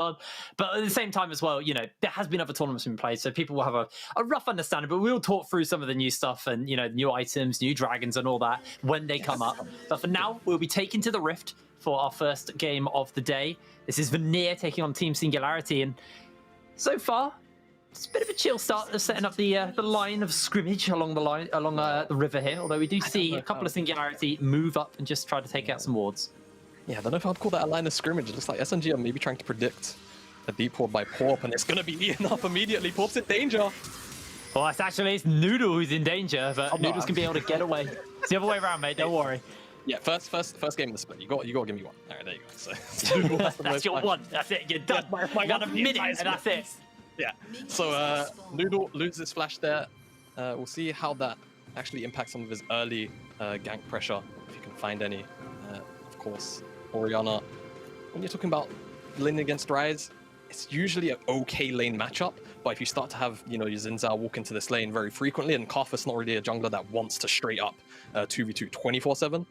on. But at the same time as well, there has been other tournaments being played, so people will have a rough understanding, but we'll talk through some of the new stuff and, new items, new dragons and all that when they come up. But for now, we'll be taken to the Rift for our first game of the day. This is Vanir taking on Team Singularity, and so far, it's a bit of a chill start of setting up the line of scrimmage along the river here, although we do see a couple of Singularity move up and just try to take out some wards. Yeah, I don't know if I'd call that a line of scrimmage. It looks like SNG are maybe trying to predict a deep ward by Porp, and it's going to be eaten up immediately. Porp's in danger. Well, it's Noodle who's in danger, but Noodle's going to be able to get away. It's the other way around, mate. Don't worry. Yeah, first game of the split. You got to give me one. All right, there you go. So, that's your one. That's it. You're done. You got a minute, and that's it. Yeah. So Noodle loses his flash there. We'll see how that actually impacts some of his early gank pressure, if you can find any. Of course, Orianna, when you're talking about laning against Ryze, it's usually an okay lane matchup, but if you start to have, your Xin Zhao walk into this lane very frequently, and Karthus not really a jungler that wants to straight up 2v2 24/7,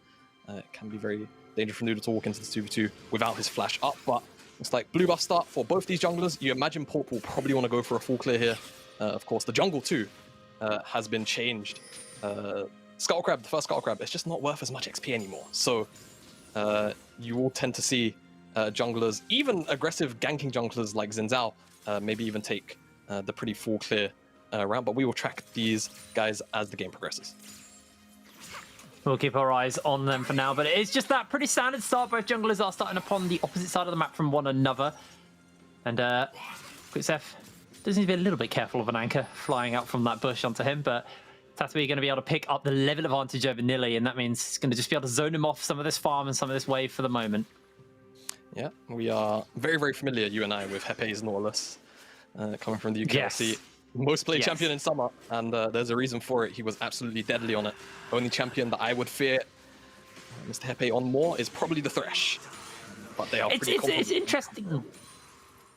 it can be very dangerous for Noodle to walk into this 2v2 without his flash up, but it's like blue buff start for both these junglers. You imagine Porp will probably want to go for a full clear here. Of course, the jungle too has been changed. Scuttle Crab, the first Scuttle Crab, it's just not worth as much XP anymore. So you will tend to see junglers, even aggressive ganking junglers like Xin Zhao, maybe even take the pretty full clear round, but we will track these guys as the game progresses. We'll keep our eyes on them for now, but it's just that pretty standard start. Both junglers are starting upon the opposite side of the map from one another. And Quicksef does need to be a little bit careful of an anchor flying out from that bush onto him, but Tatooine going to be able to pick up the level advantage over Nilly, and that means he's going to just be able to zone him off some of this farm and some of this wave for the moment. Yeah, we are very, very familiar, you and I, with Hepe's Nautilus coming from the UKLC. Yes. Most played champion in summer, and there's a reason for it. He was absolutely deadly on it. Only champion that I would fear Mr. Hepe on more is probably the Thresh. But they are pretty it's interesting.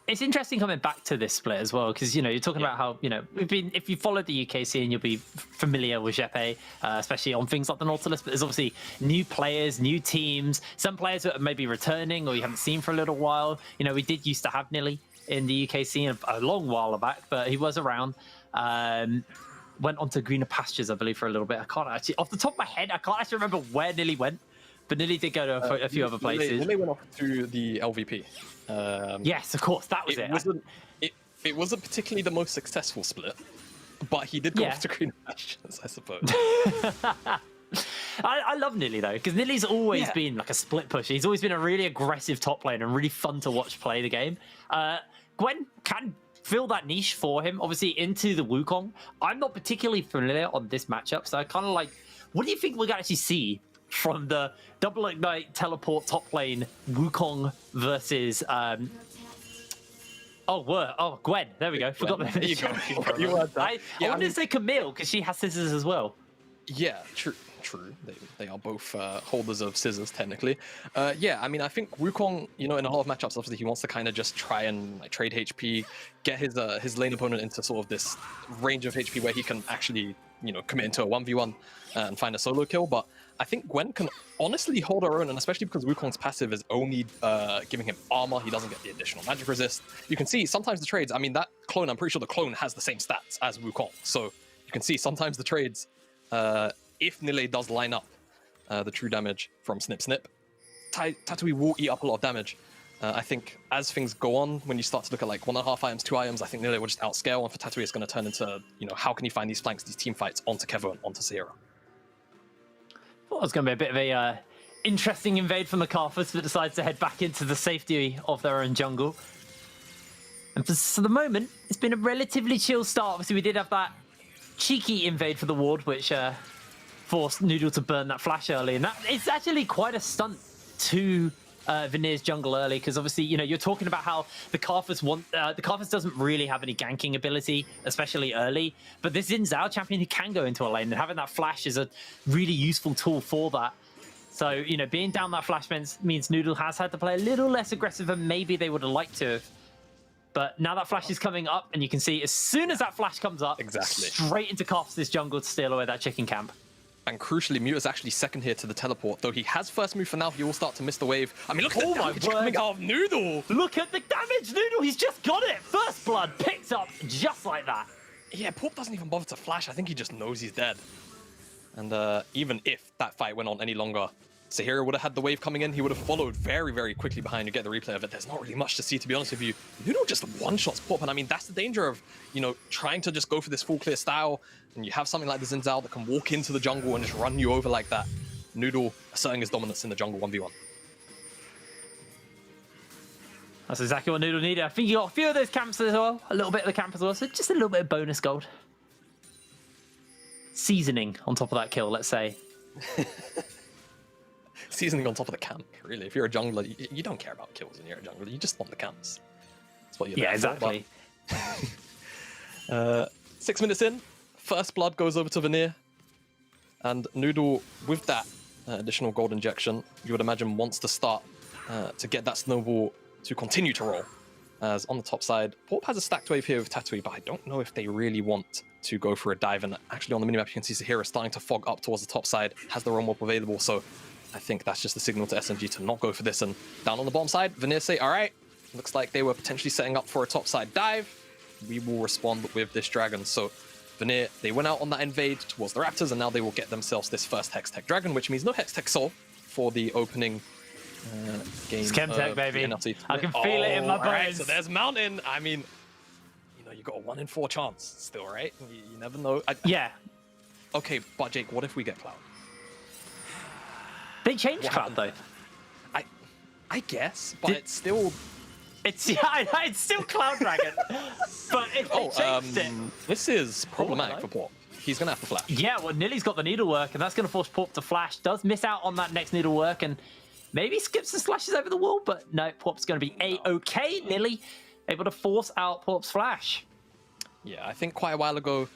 It's interesting coming back to this split as well, because you're talking about how if you followed the UK scene, you'll be familiar with Jeppe, especially on things like the Nautilus. But there's obviously new players, new teams, some players that are maybe returning or you haven't seen for a little while. We did used to have Nilly in the UK scene a long while back, but he was around. Went on to greener pastures, I believe, for a little bit. I can't actually, off the top of my head, I can't actually remember where Nilly went, but Nilly did go to a few other places. Nilly went off to the LVP. Yes, of course, that was it. It wasn't particularly the most successful split, but he did go off to greener pastures, I suppose. I love Nilly though, because Nilly's always been like a split pusher. He's always been a really aggressive top lane and really fun to watch play the game. Gwen can fill that niche for him, obviously into the Wukong. I'm not particularly familiar on this matchup, so I kind of like, what do you think we're going to actually see from the double ignite teleport top lane Wukong versus Gwen. There we go. Forgot that. There you go. I wanted to say Camille because she has scissors as well. Yeah, true. They are both holders of scissors, technically. I mean, I think Wukong, in a lot of matchups, obviously he wants to kind of just try and trade HP, get his lane opponent into sort of this range of HP where he can actually, commit into a 1v1 and find a solo kill. But I think Gwen can honestly hold her own, and especially because Wukong's passive is only giving him armor, he doesn't get the additional magic resist. You can see sometimes the trades, I mean, that clone, I'm pretty sure the clone has the same stats as Wukong. So you can see sometimes the trades, if Nile does line up the true damage from Snip Snip, Tatooine will eat up a lot of damage. I think as things go on, when you start to look at like 1.5 items, 2 items, I think Nile will just outscale, and for Tatooine it's going to turn into, how can he find these flanks, these team fights onto Kevo and onto Sierra. Well, it's going to be a bit of a interesting invade from the Karthus that decides to head back into the safety of their own jungle. And for the moment, it's been a relatively chill start. Obviously, we did have that cheeky invade for the ward, which forced Noodle to burn that flash early, and it's actually quite a stunt to Vanir's jungle early, because obviously you're talking about how the Karthus doesn't really have any ganking ability, especially early, but this Xin Zhao champion who can go into a lane, and having that flash is a really useful tool for that. So being down that flash means Noodle has had to play a little less aggressive than maybe they would have liked to have. But now that flash is coming up, and you can see as soon as that flash comes up, exactly, straight into Karthus' jungle to steal away that chicken camp. And crucially, Muta's actually second here to the teleport. Though he has first move for now, he will start to miss the wave. I mean, look at the damage coming out of Noodle. Look at the damage, Noodle. He's just got it. First blood picked up just like that. Yeah, Porp doesn't even bother to flash. I think he just knows he's dead. And even if that fight went on any longer, Sahira would have had the wave coming in. He would have followed very, very quickly behind. You get the replay of it. There's not really much to see, to be honest with you. Noodle just one-shots Porp. And I mean, that's the danger of, you know, trying to just go for this full clear style. And you have something like the Xin Zhao that can walk into the jungle and just run you over like that. Noodle asserting his dominance in the jungle 1v1. That's exactly what Noodle needed. I think he got a few of those camps as well. A little bit of the camp as well. So just a little bit of bonus gold. Seasoning on top of that kill, let's say. Seasoning on top of the camp, really. If you're a jungler, you don't care about kills when you're a jungler. You just want the camps. That's what you're there exactly. For, 6 minutes in, first blood goes over to Vanir. And Noodle, with that additional gold injection, you would imagine wants to start to get that snowball to continue to roll. As on the top side, Porp has a stacked wave here with Tatooine, but I don't know if they really want to go for a dive. And actually on the minimap, you can see Sahira starting to fog up towards the top side, has the roam up available. So I think that's just a signal to SMG to not go for this. And down on the bottom side, Vanir say, all right, looks like they were potentially setting up for a top side dive. We will respond with this dragon. So Vanir, they went out on that invade towards the Raptors, and now they will get themselves this first Hex Tech Dragon, which means no Hex Tech Soul for the opening game. It's Chemtech, baby. NLC. I can feel it in my bones. Right, so there's Mountain. I mean, you know, you got a 1 in 4 chance still, right? You never know. Yeah. Okay, but Jake, what if we get Cloud? They changed Cloud, though. I guess, but it's still... It's still Cloud Dragon, but if they changed it... This is problematic for Porp. He's going to have to flash. Yeah, well, Nilly's got the needlework, and that's going to force Porp to flash. Does miss out on that next needlework, and maybe skips and slashes over the wall, but no, Porp's going to be A-okay. Nilly able to force out Porp's flash. Yeah, I think quite a while ago,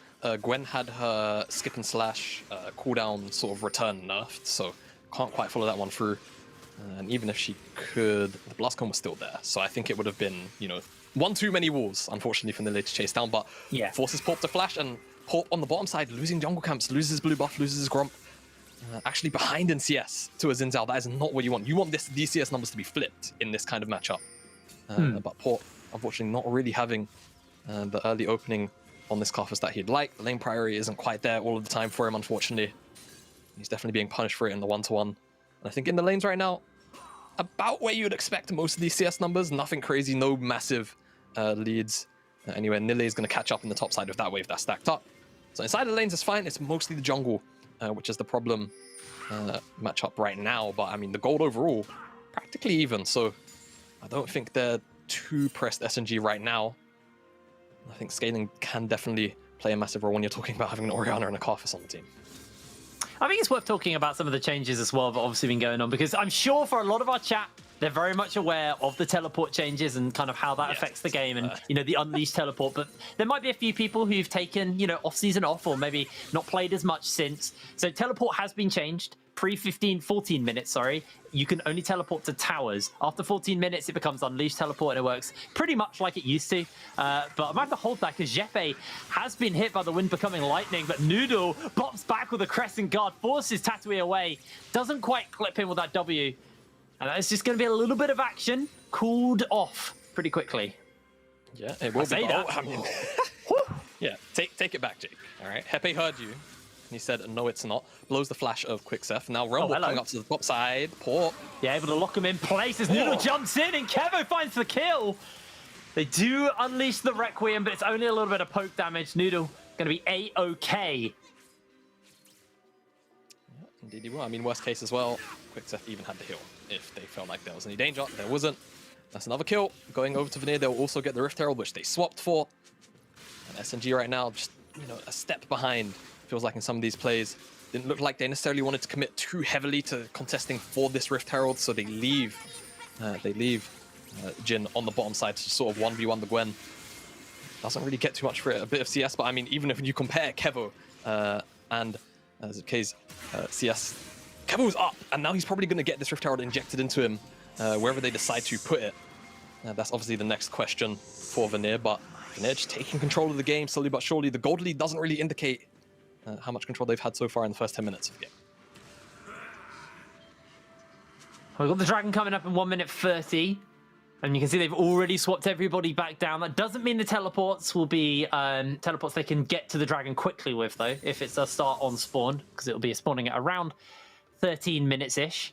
Gwen had her skip and slash cooldown sort of return nerfed, so can't quite follow that one through. And even if she could, the blast cone was still there. So I think it would have been, you know, one too many walls, unfortunately, for Nilly to chase down. But yeah, forces Porp to flash, and Porp on the bottom side, losing jungle camps, loses his blue buff, loses his Gromp. Actually behind in CS to a Xin Zhao. That is not what you want. You want these CS numbers to be flipped in this kind of matchup. But Porp, unfortunately, not really having the early opening on this Karthus that he'd like. The lane priority isn't quite there all of the time for him, unfortunately. He's definitely being punished for it in the 1-to-1. And I think in the lanes right now, about where you would expect most of these CS numbers. Nothing crazy, no massive leads. Anyway, Nile is going to catch up in the top side of that wave that's stacked up. So inside the lanes is fine. It's mostly the jungle, which is the problem matchup right now. But I mean, the gold overall, practically even. So I don't think they're too pressed SNG right now. I think scaling can definitely play a massive role when you're talking about having an Orianna and a Karthus on the team. I think it's worth talking about some of the changes as well that obviously been going on, because I'm sure for a lot of our chat, they're very much aware of the teleport changes and kind of how that affects the game and, you know, the unleashed teleport. But there might be a few people who've taken, you know, off-season off or maybe not played as much since. So teleport has been changed. Pre-14 minutes, sorry, you can only teleport to towers. After 14 minutes, it becomes unleashed teleport, and it works pretty much like it used to. But I'm going to have to hold that because Jeppe has been hit by the wind becoming lightning, but Noodle pops back with a crescent guard, forces Tatooine away, doesn't quite clip him with that W. And it's just going to be a little bit of action cooled off pretty quickly. Yeah, it will be. I mean, yeah, take it back, Jake. All right, Hepe heard you. He said, no, it's not. Blows the flash of Quickseth. Now Rumble coming up to the top side. Porp. Yeah, able to lock him in place as Noodle jumps in and Kevo finds the kill. They do unleash the Requiem, but it's only a little bit of poke damage. Noodle going to be A-okay. Yeah, indeed he will. I mean, worst case as well, Quickseth even had the heal if they felt like there was any danger. There wasn't. That's another kill. Going over to Vanir, they'll also get the Rift Herald, which they swapped for. And SNG right now, just, you know, a step behind. Feels like in some of these plays, didn't look like they necessarily wanted to commit too heavily to contesting for this Rift Herald, so they leave Jin on the bottom side to sort of 1v1 the Gwen. Doesn't really get too much for it, a bit of CS, but I mean, even if you compare Kevo and ZK's CS, Kevo's up, and now he's probably going to get this Rift Herald injected into him wherever they decide to put it. That's obviously the next question for Vanir, but Vanir just taking control of the game slowly but surely. The gold lead doesn't really indicate how much control they've had so far in the first 10 minutes of the game. We've got the dragon coming up in 1 minute 30. And you can see they've already swapped everybody back down. That doesn't mean the teleports will be teleports they can get to the dragon quickly with, though, if it's a start on spawn, because it'll be spawning at around 13 minutes-ish.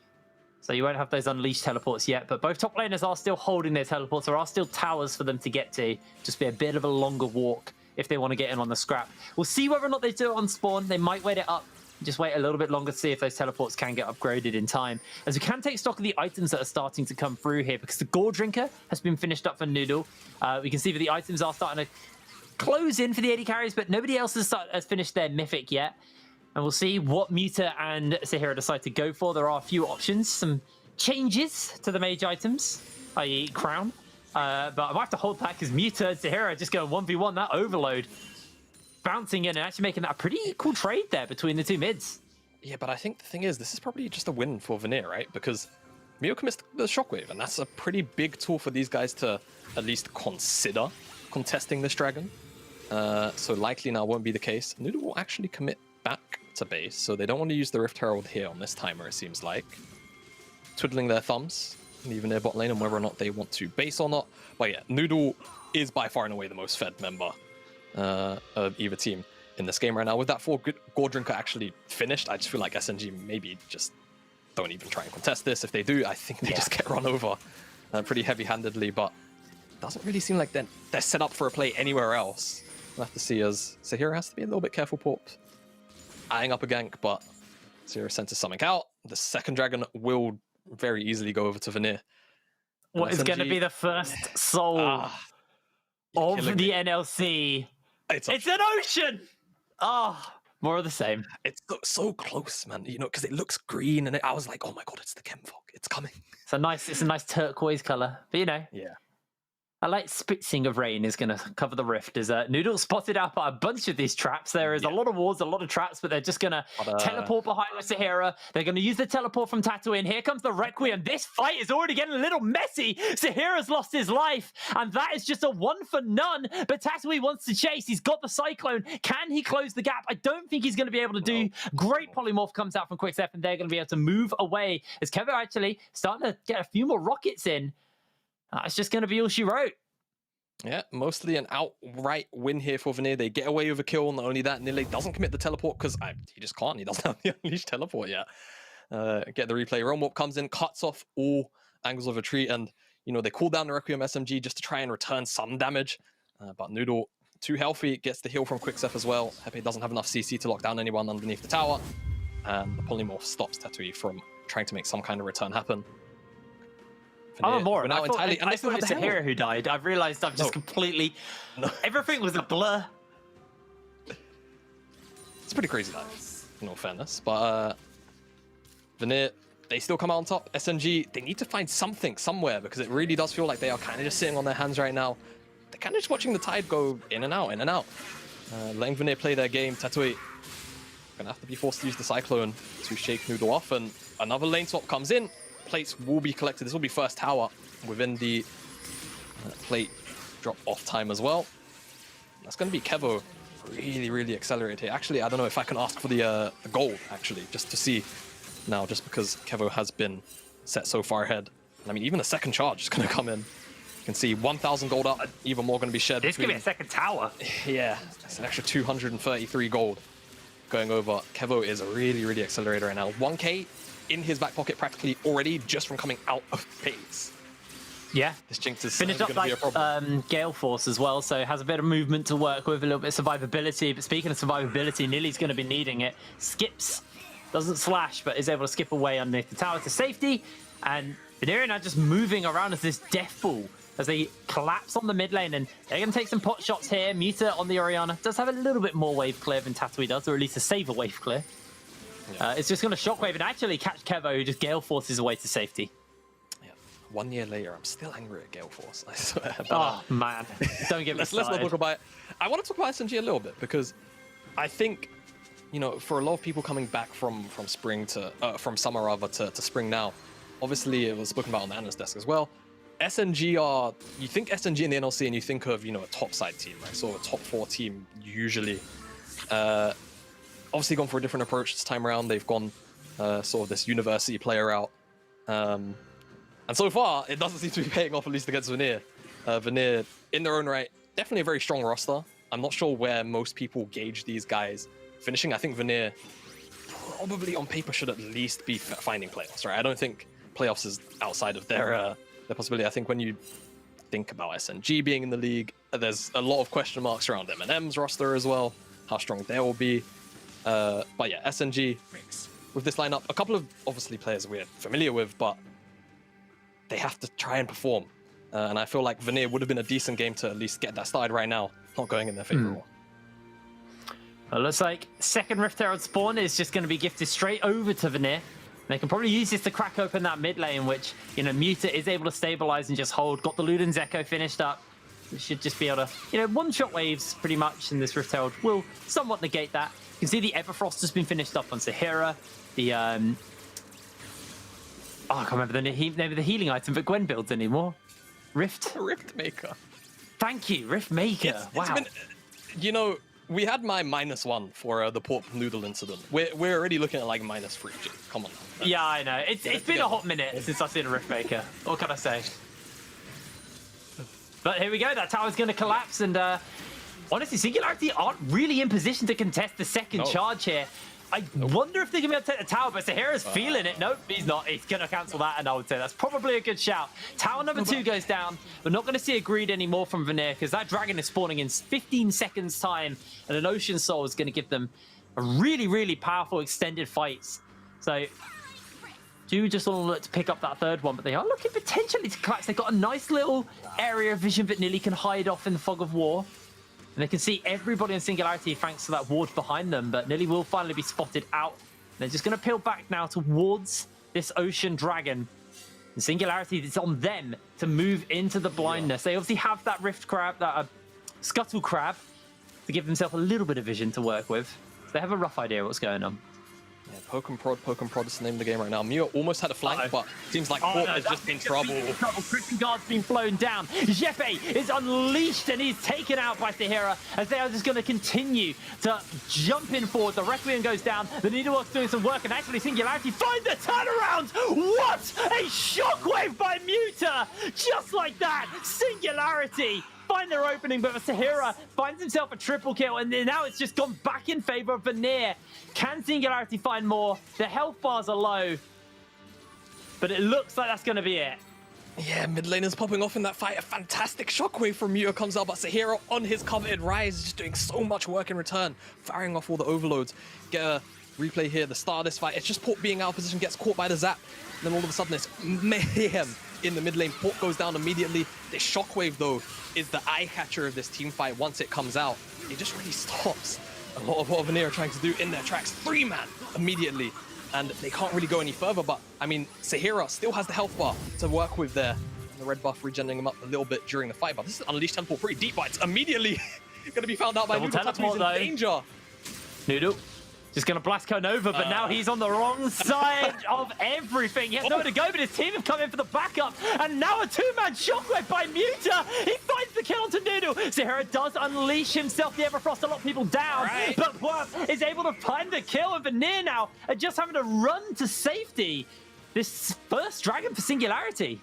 So you won't have those unleashed teleports yet, but both top laners are still holding their teleports. There are still towers for them to get to. Just be a bit of a longer walk if they want to get in on the scrap. We'll see whether or not they do it on spawn. They might wait it up. Just wait a little bit longer to see if those teleports can get upgraded in time. As we can take stock of the items that are starting to come through here, because the Gore Drinker has been finished up for Noodle. We can see that the items are starting to close in for the AD carries, but nobody else has finished their Mythic yet. And we'll see what Muta and Sahira decide to go for. There are a few options, some changes to the mage items, i.e. Crown. But I might have to hold back because Muta and Sahira just go 1v1 that overload. Bouncing in and actually making that a pretty equal trade there between the two mids. Yeah, but I think the thing is, this is probably just a win for Vanir, right? Because Mio commits the Shockwave, and that's a pretty big tool for these guys to at least consider contesting this dragon. So likely now won't be the case. Noodle will actually commit back to base, so they don't want to use the Rift Herald here on this timer, it seems like. Twiddling their thumbs, leaving their bot lane, and whether or not they want to base or not. But yeah, Noodle is by far and away the most fed member of either team in this game right now. With that Gore Drinker actually finished, I just feel like SNG maybe just don't even try and contest this. If they do, I think they just get run over pretty heavy-handedly, but it doesn't really seem like they're set up for a play anywhere else. We'll have to see, as Sahira has to be a little bit careful, Porp. Eyeing up a gank, but Sahira senses something out. The second dragon will very easily go over to Vanir. What is going to be the first soul of the NLC? It's an ocean! More of the same. It's so close, man. You know, because it looks green, and I was like, oh my god, it's the chem fog. It's coming. It's a nice turquoise color. But you know, yeah, a light spritzing of rain is going to cover the rift. As Noodle spotted out a bunch of these traps. There is a lot of wards, a lot of traps, but they're just going to teleport behind Sahira. They're going to use the teleport from Tatooine. Here comes the Requiem. This fight is already getting a little messy. Sahira's lost his life, and that is just a one for none. But Tatooine wants to chase. He's got the Cyclone. Can he close the gap? I don't think he's going to be able to do. Great polymorph comes out from Quickstep, and they're going to be able to move away. As Kevin actually starting to get a few more rockets in. It's just going to be all she wrote. Yeah, mostly an outright win here for Vanir. They get away with a kill. Not only that, Nile doesn't commit the teleport because he just can't. He doesn't have the unleashed teleport yet. Get the replay. Realm Warp comes in, cuts off all angles of retreat, and you know they call down the Requiem SMG just to try and return some damage. But Noodle, too healthy, gets the heal from Quickstep as well. Pepe doesn't have enough CC to lock down anyone underneath the tower, and the polymorph stops Tatooine from trying to make some kind of return happen. Oh, more. I thought it was Sahira who died. I've realized I've just completely... Everything was a blur. It's pretty crazy, that, in all fairness. But Vanir, they still come out on top. SNG, they need to find something somewhere because it really does feel like they are kind of just sitting on their hands right now. They're kind of just watching the tide go in and out, in and out. Letting Vanir play their game. Tatooine gonna have to be forced to use the Cyclone to shake Noodle off, and another lane swap comes in. Plates will be collected. This will be first tower within the plate drop off time as well. That's going to be Kevo really accelerated here. Actually, I don't know if I can ask for the gold, actually, just to see now, just because Kevo has been set so far ahead. I mean, even a second charge is going to come in. You can see 1,000 gold up, even more going to be shared. This could be a second tower. Yeah, it's an extra 233 gold going over. Kevo is really accelerated right now. 1k in his back pocket practically already just from coming out of base. Yeah. This Jinx is finished up like Gale Force as well, so has a bit of movement to work with, a little bit of survivability. But speaking of survivability, Nili's going to be needing it. Skips, doesn't slash, but is able to skip away underneath the tower to safety. And Vanir now just moving around as this death ball as they collapse on the mid lane, and they're going to take some pot shots here. Muta on the Orianna does have a little bit more wave clear than Tatooine does, or at least a saver wave clear. Yeah. It's just going to shockwave and actually catch Kevo, who just Gale Forces away to safety. Yeah. 1 year later, I'm still angry at Gale Force, I swear. But, man, don't get me started. Let's not talk about it. I want to talk about SNG a little bit because I think, you know, for a lot of people coming back from spring to from summer rather to spring now, obviously it was spoken about on the analyst desk as well. SNG are, you think SNG in the NLC and you think of, you know, a top side team, right? So a top 4 team usually. obviously gone for a different approach this time around. They've gone sort of this university player route. And so far, it doesn't seem to be paying off, at least against Vanir. Vanir, in their own right, definitely a very strong roster. I'm not sure where most people gauge these guys finishing. I think Vanir probably on paper should at least be finding playoffs, right? I don't think playoffs is outside of their possibility. I think when you think about SNG being in the league, there's a lot of question marks around M&M's roster as well, how strong they will be. But yeah, SNG with this lineup, a couple of obviously players we're familiar with, but they have to try and perform. And I feel like Vanir would have been a decent game to at least get that started right now, not going in their favor at all. Well, looks like second Rift Herald spawn is just going to be gifted straight over to Vanir. They can probably use this to crack open that mid lane, which, you know, Muta is able to stabilize and just hold. Got the Luden's Echo finished up. We should just be able to, you know, one-shot waves pretty much in this Rift Herald will somewhat negate that. You can see the Everfrost has been finished up on Sahira. The, I can't remember the name of the healing item, but Gwen builds anymore. Rift Maker. Thank you, Rift Maker. Wow. It's been, you know, we had my -1 for the pork noodle incident. We're already looking at like -3. Come on now. Yeah, I know. It's been a hot minute since I've seen a Rift Maker. What can I say? But here we go. That tower's going to collapse, and honestly, Singularity aren't really in position to contest the second charge here. I wonder if they're going to be able to take the tower, but Sahira's feeling it. Nope, he's not. He's going to cancel that, and I would say that's probably a good shout. Tower number 2 goes down. We're not going to see a greed anymore from Vanir, because that dragon is spawning in 15 seconds' time, and an Ocean Soul is going to give them a really, really powerful extended fights. So, do just want to look to pick up that third one, but they are looking potentially to collapse. They've got a nice little area of vision that Nilly can hide off in the fog of war. And they can see everybody in Singularity thanks to that ward behind them, but Nilly will finally be spotted out. They're just going to peel back now towards this Ocean Dragon. And Singularity, it's on them to move into the blindness. They obviously have that Rift Crab, that Scuttle Crab, to give themselves a little bit of vision to work with. So they have a rough idea of what's going on. Yeah, poke and prod is the name of the game right now. Mio almost had a flank, but seems like Port is just in trouble. Christian Guard's been flown down. Jeppe is unleashed and he's taken out by Sahira as they are just going to continue to jump in forward. The Requiem goes down. The Needlework's doing some work, and actually Singularity find the turnaround. What a shockwave by Muta! Just like that, Singularity find their opening, but Sahira finds himself a triple kill, and now it's just gone back in favor of Vanir. Can Singularity find more? The health bars are low, but it looks like that's going to be it. Yeah, mid laner's popping off in that fight. A fantastic shockwave from Muta comes out, but Sahira on his coveted rise is just doing so much work in return, firing off all the overloads. Get a replay here, the start of this fight. It's just Port being out of position, gets caught by the zap, and then all of a sudden it's mayhem in the mid lane. Port goes down immediately. This shockwave, though, is the eye catcher of this team fight. Once it comes out, it just really stops a lot of what Vanir are trying to do in their tracks. 3-man immediately, and they can't really go any further. But I mean, Sahira still has the health bar to work with there. And the red buff regenerating him up a little bit during the fight, but this is Unleashed Teleport pretty deep, but it's immediately going to be found out by Noodle. He's in danger. Noodle just going to blast Cone over, but now he's on the wrong side of everything. He has nowhere to go, but his team have come in for the backup. And now a 2-man shockwave by Muta. He finds the kill onto Noodle. Sahira does unleash himself, the Everfrost, a lot of people down. Right. But Worth is able to find the kill, and Vanir now are just having to run to safety. This first dragon for Singularity.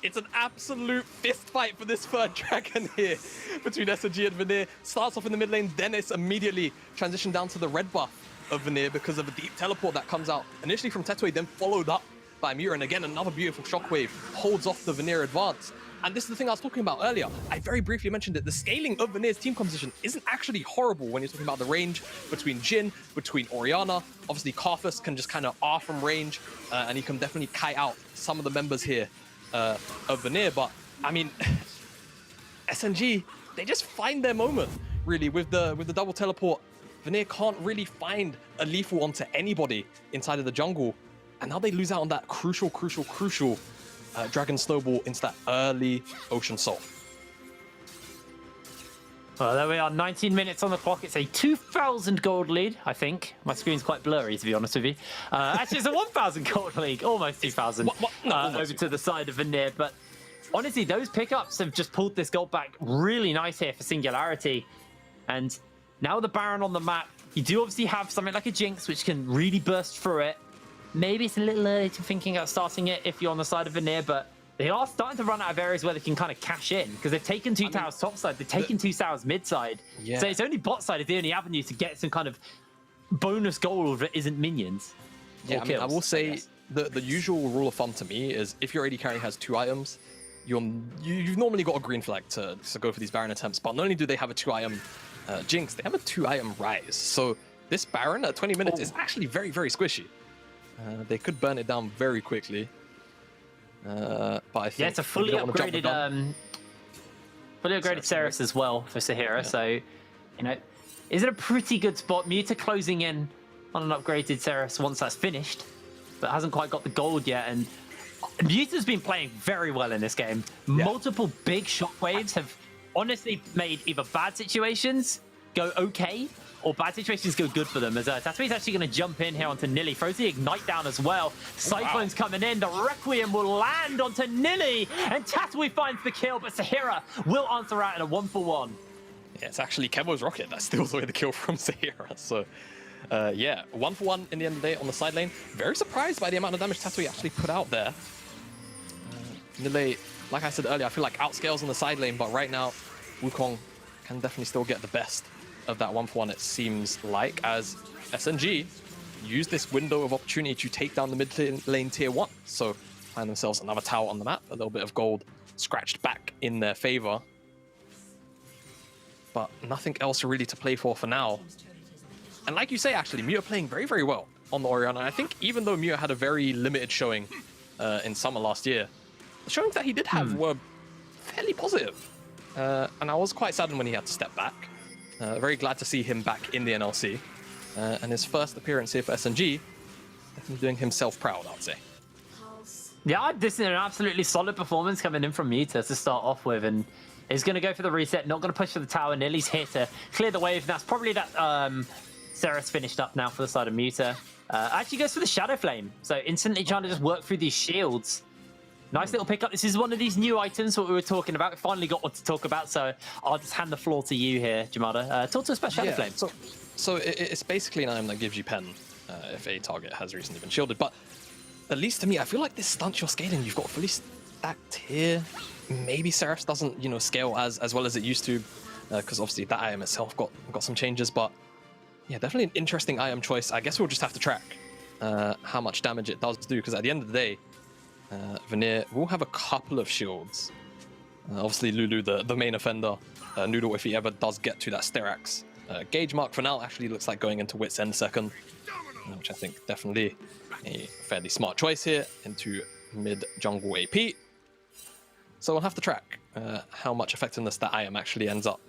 It's an absolute fist fight for this third dragon here between SNG and Vanir. Starts off in the mid lane, Dennis immediately transitioned down to the red buff of Vanir because of a deep teleport that comes out initially from Tetway, then followed up by Muir, and again another beautiful shockwave holds off the Vanir advance. And this is the thing I was talking about earlier. I very briefly mentioned it. The scaling of Vanir's team composition isn't actually horrible when you're talking about the range between Jhin, between Orianna. Obviously, Karthus can just kind of R from range, and he can definitely kite out some of the members here of Vanir. But I mean, SNG, they just find their moment really with the double teleport. Vanir can't really find a lethal onto anybody inside of the jungle, and now they lose out on that crucial Dragon Snowball into that early Ocean Soul. Well, there we are, 19 minutes on the clock. It's a 2,000 gold lead, I think. My screen's quite blurry, to be honest with you. Actually, it's a 1,000 gold lead, almost 2,000 over to the side of Vanir. But honestly, those pickups have just pulled this gold back really nice here for Singularity. And now the Baron on the map, You do obviously have something like a Jinx, which can really burst through it. Maybe it's a little early to thinking about starting it if you're on the side of Vanir, but they are starting to run out of areas where they can kind of cash in, because they've taken two towers top side, they've taken two towers mid side. Yeah. So it's only bot side is the only avenue to get some kind of bonus gold that isn't minions. Yeah, I mean, I will say the usual rule of thumb to me is if your AD carry has 2 items, you've normally got a green flag to go for these Baron attempts. But not only do they have a 2-item Jinx, they have a 2-item Rise. So this Baron at 20 minutes is actually very, very squishy. They could burn it down very quickly. But I think it's a fully upgraded Ceres as well for Sahira. Yeah. So, you know, is it a pretty good spot? Muta closing in on an upgraded Ceres once that's finished, but hasn't quite got the gold yet. And Muta's been playing very well in this game. Yeah. Multiple big shockwaves have honestly made either bad situations go okay, or bad situations go good for them, as Tatui's actually going to jump in here onto Nilly, throws the Ignite down as well. Cyclone's coming in, the Requiem will land onto Nilly, and Tatui finds the kill, but Sahira will answer out in a 1-for-1. Yeah, it's actually Kevo's Rocket that steals away the kill from Sahira, so yeah, 1-for-1 in the end of the day on the side lane. Very surprised by the amount of damage Tatui actually put out there. Nilly, like I said earlier, I feel like outscales on the side lane, but right now, Wukong can definitely still get the best of that 1-for-1, it seems like, as SNG use this window of opportunity to take down the mid lane tier 1. So find themselves another tower on the map, a little bit of gold scratched back in their favor. But nothing else really to play for now. And like you say, actually, Muta playing very, very well on the Orianna. I think even though Muta had a very limited showing in summer last year, the showings that he did have were fairly positive. And I was quite saddened when he had to step back. Very glad to see him back in the NLC. And his first appearance here for SNG, definitely doing himself proud, I'd say. Yeah, this is an absolutely solid performance coming in from Muta to start off with, and he's going to go for the reset, not going to push for the tower. Nilly's here to clear the wave. That's probably that Ceres finished up now for the side of Muta. Actually goes for the Shadow Flame, so instantly trying to just work through these shields. Nice little pickup. This is one of these new items, what we were talking about. We finally got one to talk about, so I'll just hand the floor to you here, Jamada. Talk to us about Shadow Flame. So it's basically an item that gives you pen if a target has recently been shielded. But at least to me, I feel like this stunts your scaling. You've got fully stacked here. Maybe Ceres doesn't, you know, scale as well as it used to, because obviously that item itself got some changes. But yeah, definitely an interesting item choice. I guess we'll just have to track how much damage it does do, because at the end of the day, Vanir will have a couple of shields. Obviously, Lulu, the main offender. Noodle, if he ever does get to that Styrax gauge mark, for now actually looks like going into Wit's End second, which I think definitely a fairly smart choice here into mid-jungle AP. So we'll have to track how much effectiveness that item actually ends up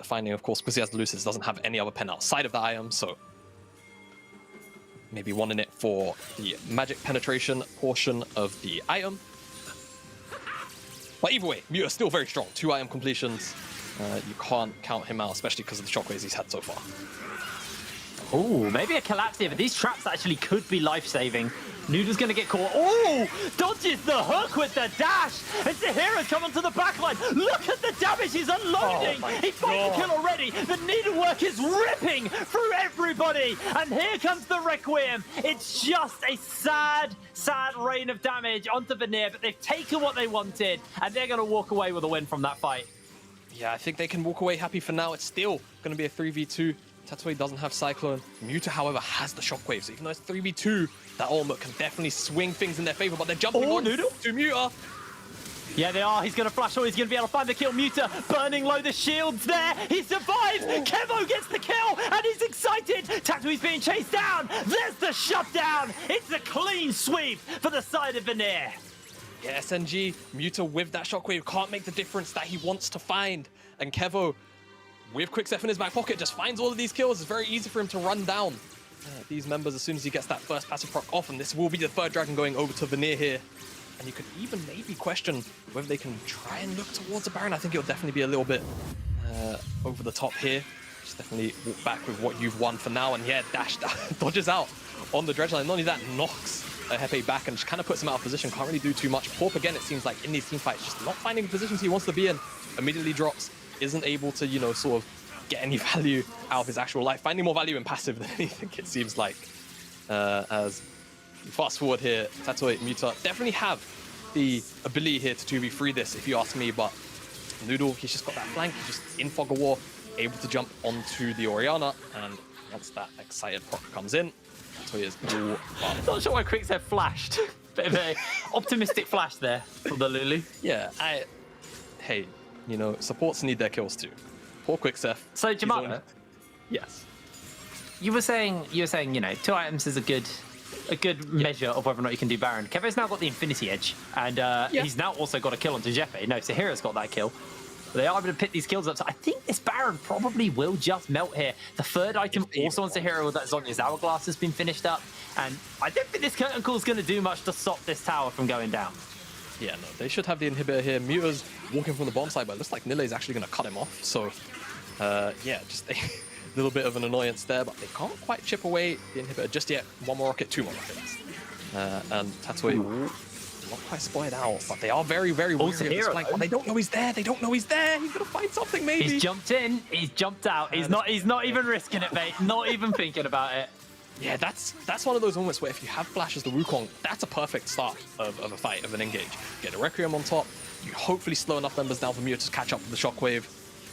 finding, of course, because he has the Lucis, doesn't have any other pen outside of that item, so maybe wanting it for the magic penetration portion of the item. But either way, Muta still very strong. 2 item completions. You can't count him out, especially because of the shockwaves he's had so far. Oh, maybe a collapse here, but these traps actually could be life-saving. Noodle's going to get caught. Oh, dodges the hook with the dash. And Sahira's come onto the backline. Look at the damage he's unloading. He finds the kill already. The needlework is ripping through everybody. And here comes the Requiem. It's just a sad, sad rain of damage onto Vanir, but they've taken what they wanted, and they're going to walk away with a win from that fight. Yeah, I think they can walk away happy for now. It's still going to be a 3v2. Tatui doesn't have Cyclone. Muta, however, has the Shockwave. So even though it's 3v2, that ultimate can definitely swing things in their favor, but they're jumping on Noodle to Muta. Yeah, they are. He's going to flash, or he's going to be able to find the kill. Muta burning low, the shields there. He survives. Kevo gets the kill, and he's excited. Tatui's being chased down. There's the shutdown. It's a clean sweep for the side of Vanir. Yeah, SNG, Muta with that Shockwave can't make the difference that he wants to find. And Kevo, with Quickstep in his back pocket, just finds all of these kills. It's very easy for him to run down these members as soon as he gets that first passive proc off. And this will be the third dragon going over to Vanir here. And you could even maybe question whether they can try and look towards a Baron. I think it'll definitely be a little bit over the top here. Just definitely walk back with what you've won for now. And yeah, Dash dodges out on the dredge line. Not only that, knocks Hepe back and just kind of puts him out of position. Can't really do too much. Corp, again, it seems like in these team fights, just not finding the positions he wants to be in. Immediately drops. Isn't able to, you know, sort of get any value out of his actual life, finding more value in passive than anything, it seems like. As fast forward here, Tatoi, Muta definitely have the ability here to 2v3 this, if you ask me, but Noodle, he's just got that flank, he's just in Fog of War, able to jump onto the Orianna, and once that excited proc comes in, Tatoi is all up. Not sure why Quickstep flashed. Bit of a optimistic flash there for the Lulu. Yeah, hey, you know, supports need their kills too. Poor Quickstep. So Jamal, yes. you were saying, you know, 2 items is a good measure of whether or not you can do Baron. Kevo's now got the Infinity Edge, and he's now also got a kill onto Jeppe. No, Sahira's got that kill. But they are able to pick these kills up, so I think this Baron probably will just melt here. The third item also on Sahira with that Zhonya's Hourglass has been finished up, and I don't think this curtain call is going to do much to stop this tower from going down. Yeah, no, they should have the inhibitor here. Muta's walking from the bomb side, but it looks like Nile's actually going to cut him off. So, yeah, just a little bit of an annoyance there, but they can't quite chip away the inhibitor just yet. 1 more rocket, 2 more rockets. And Tatoi not quite spotted out, but they are very, very wary of this flank. But they don't know he's there. They don't know he's there. He's going to find something, maybe. He's jumped in. He's jumped out. He's not even risking it, mate. Not even thinking about it. Yeah, that's one of those moments where if you have Flash as the Wukong, that's a perfect start of a fight, of an engage. Get a Requiem on top, you hopefully slow enough members down for Muta to catch up with the Shockwave,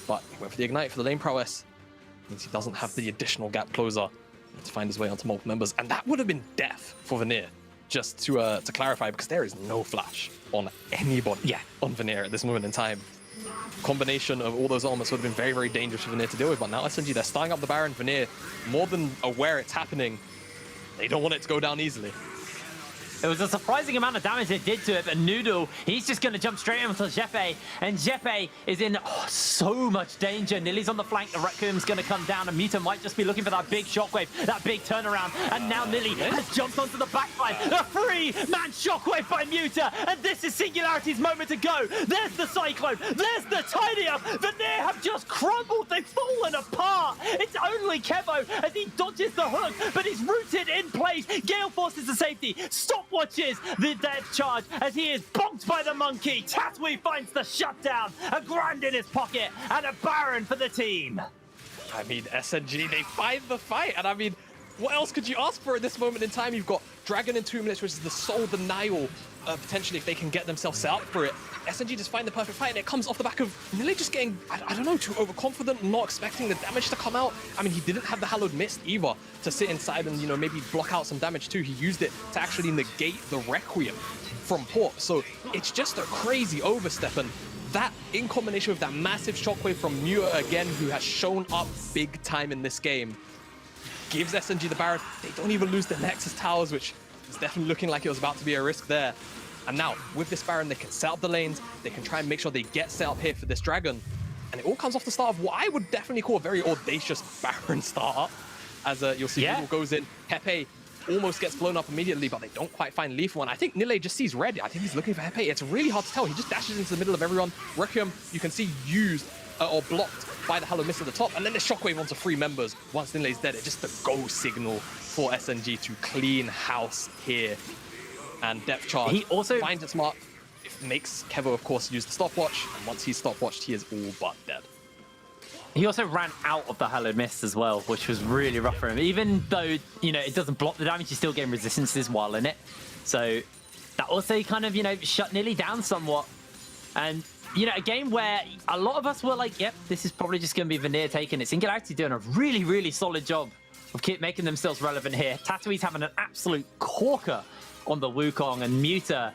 but he went for the Ignite for the lane prowess. Means he doesn't have the additional gap closer to find his way onto multiple members, and that would have been death for Vanir, just to clarify, because there is no Flash on anybody on Vanir at this moment in time. Combination of all those elements would have been very, very dangerous for Vanir to deal with, but now SNG, they're starting up the Baron. Vanir, more than aware it's happening, they don't want it to go down easily. It was a surprising amount of damage it did to it, but Noodle, he's just going to jump straight into Jeppe, and Jeppe is in so much danger. Nilly's on the flank, the Requiem's going to come down, and Muta might just be looking for that big shockwave, that big turnaround, and now Nilly has jumped onto the backline. A 3-man shockwave by Muta, and this is Singularity's moment to go. There's the Cyclone, there's the Tidy Up. Vanir have just crumbled, they've fallen apart. It's only Kevo as he dodges the hook, but he's rooted in place. Gale forces the safety, watches the death charge as he is bonked by the monkey. Tatui finds the shutdown, a grand in his pocket, and a Baron for the team. I mean, SNG, they find the fight, and I mean, what else could you ask for at this moment in time? You've got Dragon in 2 minutes, which is the sole denial, potentially, if they can get themselves set up for it. SNG just find the perfect fight, and it comes off the back of Nile just getting, I don't know, too overconfident, not expecting the damage to come out. I mean, he didn't have the Hallowed Mist either to sit inside and, you know, maybe block out some damage too. He used it to actually negate the Requiem from Port. So it's just a crazy overstep, and that in combination with that massive shockwave from Muta again, who has shown up big time in this game, gives SNG the Baron. They don't even lose the Nexus Towers, which is definitely looking like it was about to be a risk there. And now, with this Baron, they can set up the lanes, they can try and make sure they get set up here for this Dragon. And it all comes off the start of what I would definitely call a very audacious Baron startup. As you'll see, Google goes in, Pepe almost gets blown up immediately, but they don't quite find Lethal one. I think Nile just sees red. I think he's looking for Pepe. It's really hard to tell. He just dashes into the middle of everyone. Requiem, you can see used or blocked by the Hallowed Mist at the top, and then the Shockwave onto 3 members. Once Nile's dead, it's just the go signal for SNG to clean house here. And Depth Charge, he also finds it smart. It makes Kevo, of course, use the stopwatch, and once he's stopwatched, he is all but dead. He also ran out of the Hallowed Mist as well, which was really rough for him. Even though, you know, it doesn't block the damage, he's still getting resistances while in it. So that also kind of, you know, shut Nilly down somewhat. And, you know, a game where a lot of us were like, yep, this is probably just going to be Vanir taking it. Singularity doing a really, really solid job of keep making themselves relevant here. Tatui's having an absolute corker on the Wukong, and Muta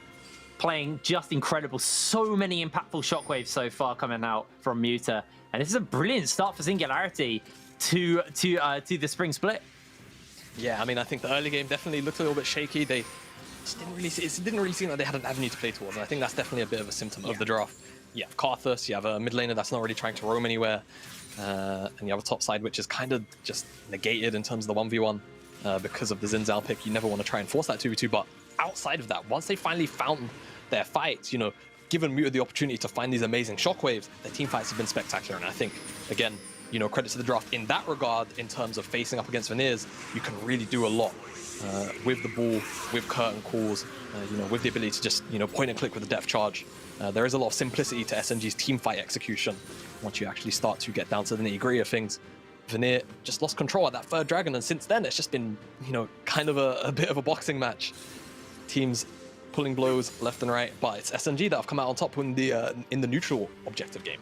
playing just incredible. So many impactful shockwaves so far coming out from Muta. And this is a brilliant start for Singularity to the spring split. Yeah, I mean, I think the early game definitely looked a little bit shaky. They just didn't really seem like they had an avenue to play towards, and I think that's definitely a bit of a symptom of the draft. You have Karthus, you have a mid laner that's not really trying to roam anywhere, and you have a top side which is kind of just negated in terms of the 1v1 because of the Zinzal pick. You never want to try and force that 2v2, but outside of that, once they finally found their fights, you know, given Muta the opportunity to find these amazing shockwaves, their team fights have been spectacular. And I think, again, you know, credit to the draft in that regard, in terms of facing up against Vanirs, you can really do a lot with the ball, with curtain calls, with the ability to just, point and click with a depth charge. There is a lot of simplicity to SNG's teamfight execution once you actually start to get down to the nitty-gritty of things. Vanir just lost control at that third dragon, and since then it's just been, kind of a bit of a boxing match. Teams pulling blows left and right, but it's SNG that have come out on top in the neutral objective game.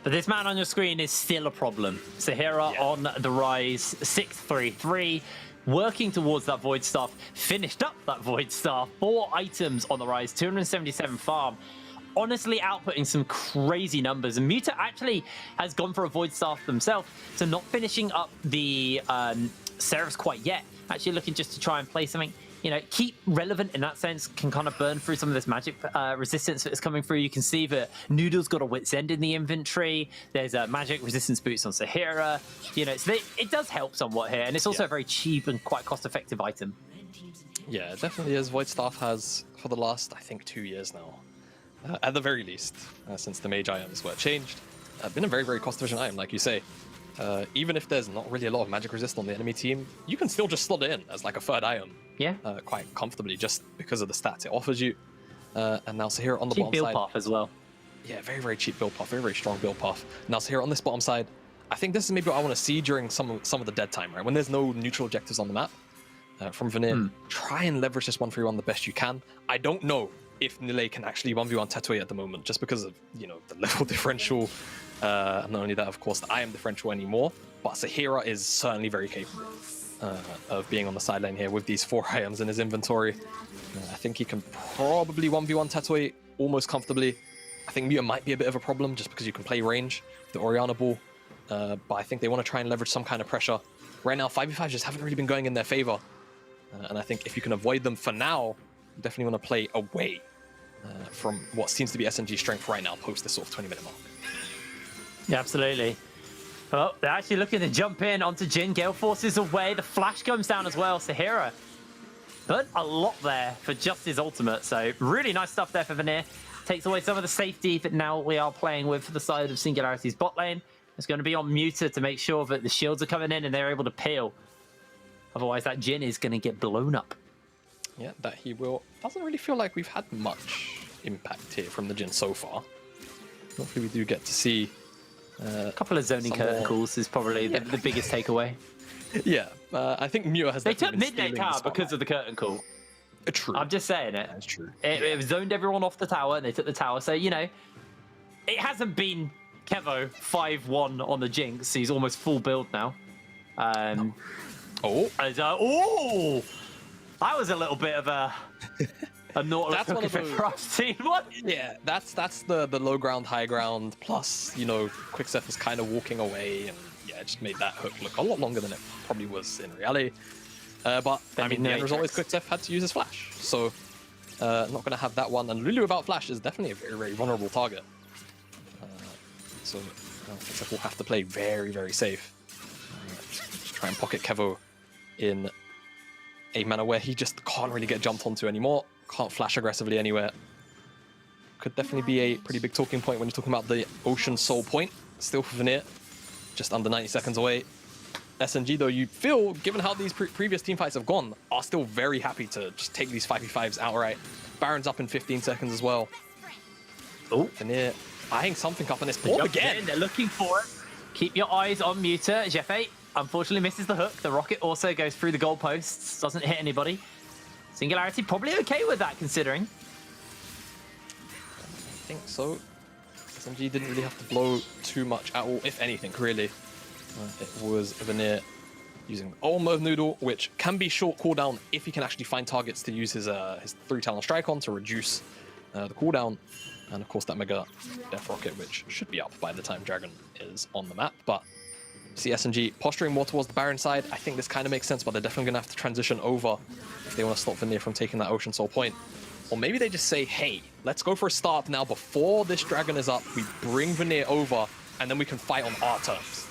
But this man on your screen is still a problem. Sahira on the rise, 6-3-3, working towards that Void Staff, finished up that Void Staff, 4 items on the rise, 277 farm. Honestly outputting some crazy numbers, and Muta actually has gone for a Void Staff themselves, so not finishing up the Seraphs quite yet, actually looking just to try and play something, keep relevant in that sense, can kind of burn through some of this magic resistance that's coming through. You can see that Noodle's got a Wit's End in the inventory, there's a magic resistance boots on Sahira, so it does help somewhat here, and it's also a very cheap and quite cost-effective item. Yeah, it definitely is. Void Staff has, for the last, I think, 2 years now, at the very least, since the mage items were changed, been a very, very cost-efficient item, like you say. Even if there's not really a lot of magic resist on the enemy team, you can still just slot it in as like a third item. Yeah. Quite comfortably, just because of the stats it offers you. And now Sahira on the cheap bottom build side. path as well. Yeah, very, very cheap build path, very, very strong build path. Now Sahira on this bottom side, I think this is maybe what I want to see during some of the dead time, right? When there's no neutral objectives on the map. From Vanir, try and leverage this 1-3-1 the best you can. I don't know if Nile can actually 1v1 Tetue at the moment, just because of, the level differential. And not only that, of course, the IM differential anymore, but Sahira is certainly very capable of being on the sideline here with these 4 items in his inventory. I think he can probably 1v1 Tetue almost comfortably. I think Muta might be a bit of a problem just because you can play range, the Orianna ball, but I think they want to try and leverage some kind of pressure. Right now, 5v5s just haven't really been going in their favor. And I think if you can avoid them for now, you definitely want to play away from what seems to be SNG's strength right now, post this sort of 20-minute mark. Yeah, absolutely. Oh, they're actually looking to jump in onto Jin. Gale forces away. The flash comes down as well. Sahira, but a lot there for just his ultimate. So really nice stuff there for Vanir. Takes away some of the safety that now we are playing with for the side of Singularity's bot lane. It's going to be on Muta to make sure that the shields are coming in and they're able to peel. Otherwise, that Jin is going to get blown up. Yeah, that he will. Doesn't really feel like we've had much impact here from the Jin so far. Hopefully we do get to see a couple of zoning curtain calls is probably the biggest takeaway. Yeah, I think Muta has. They took mid lane tower because of the curtain call. True. I'm just saying it. That's true. It zoned everyone off the tower, and they took the tower. So it hasn't been Kevo 5-1 on the Jinx. He's almost full build now. That was a little bit of a Nautilus hook effect for us team. What? Yeah, that's the low ground, high ground, plus, Quickstep was kind of walking away, and it just made that hook look a lot longer than it probably was in reality. But, the end result is Quickstep had to use his flash, so not going to have that one. And Lulu without flash is definitely a very, very vulnerable target. So Quickstep will have to play very, very safe. Just try and pocket Kevo in a manner where he just can't really get jumped onto anymore. Can't flash aggressively anywhere. Could definitely be a pretty big talking point when you're talking about the Ocean Soul point. Still for Vanir, just under 90 seconds away. SNG, though, you feel, given how these previous teamfights have gone, are still very happy to just take these 5v5s outright. Baron's up in 15 seconds as well. Oh, Vanir eyeing something up on this board again. They're looking for it. Keep your eyes on Muta. Jefe unfortunately misses the hook. The rocket also goes through the goalposts, doesn't hit anybody. Singularity probably okay with that, considering. I think so. SMG didn't really have to blow too much at all, if anything, really. It was Vanir using Almost Noodle, which can be short cooldown if he can actually find targets to use his 3-talent strike on to reduce the cooldown. And of course that Mega Death Rocket, which should be up by the time Dragon is on the map. But see SMG posturing more towards the Baron side. I think this kind of makes sense, but they're definitely going to have to transition over if they want to stop Vanir from taking that Ocean Soul point. Or maybe they just say, hey, let's go for a start now before this Dragon is up. We bring Vanir over, and then we can fight on our terms.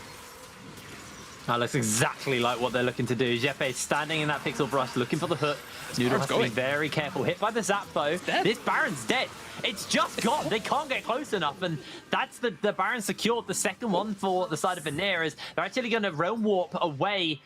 That looks exactly like what they're looking to do. Jefe standing in that pixel brush, looking for the hook. Noodle has to be very careful. Hit by the zap, though. This Baron's dead. It's just gone. They can't get close enough, and that's the Baron secured. The second one for the side of Vanir is they're actually going to realm warp away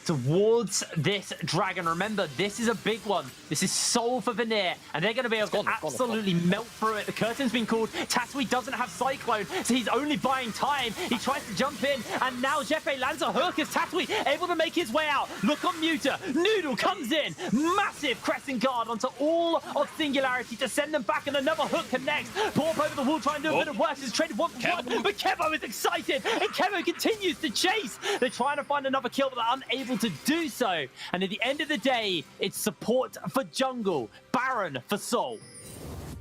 towards this dragon. Remember, this is a big one. This is soul for Vanir, and they're going to be able to absolutely melt through it. The curtain's been called. Tatui doesn't have Cyclone, so he's only buying time. He tries to jump in, and now Jefe lands a hook as Tatui able to make his way out. Look on Muta. Noodle comes in. Massive crescent guard onto all of Singularity to send them back, and another hook connects. Paul over the wall trying to do a bit of work. He's traded one for one, but Kevo is excited, and Kevo continues to chase. They're trying to find another kill, but they're unable to do so. And at the end of the day, it's support for jungle, Baron for soul.